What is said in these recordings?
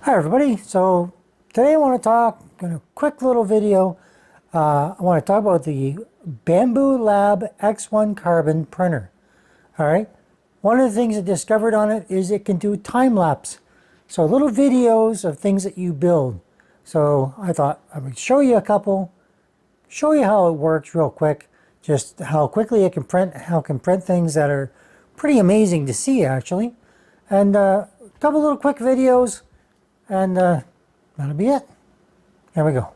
Hi everybody, so today I want to talk in a quick little video. I want to talk about the Bambu Lab X1 carbon printer. Alright, one of the things I discovered on it is it can do time lapse. So little videos of things that you build. So I thought I would show you a couple, show you how it works real quick, just how quickly it can print, how it can print things that are pretty amazing to see actually. And a couple little quick videos. And that'll be it. Here we go.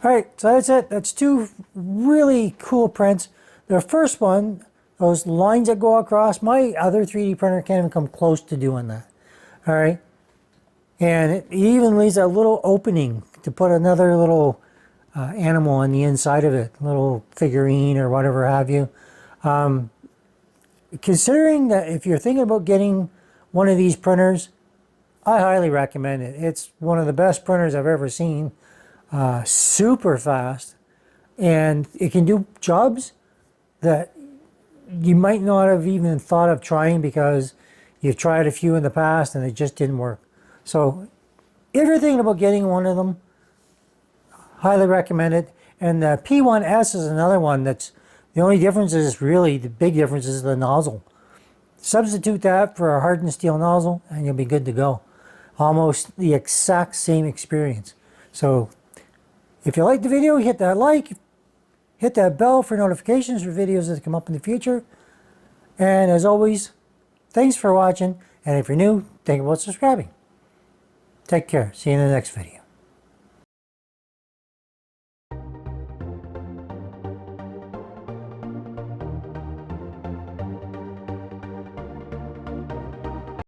Alright, so that's it. That's two really cool prints. The first one, those lines that go across, my other 3D printer can't even come close to doing that. Alright, and it even leaves a little opening to put another little animal on the inside of it, little figurine or whatever have you. Considering that if you're thinking about getting one of these printers, I highly recommend it. It's one of the best printers I've ever seen. Super fast, and it can do jobs that you might not have even thought of trying because you've tried a few in the past and it just didn't work. So if you're thinking about getting one of them, highly recommend it. And the P1S is another one that's, the only difference is really, the big difference is the nozzle. Substitute that for a hardened steel nozzle and you'll be good to go. Almost the exact same experience. So if you like the video, hit that like, hit that bell for notifications for videos that come up in the future. And as always, thanks for watching. And if you're new, think about subscribing. Take care. See you in the next video.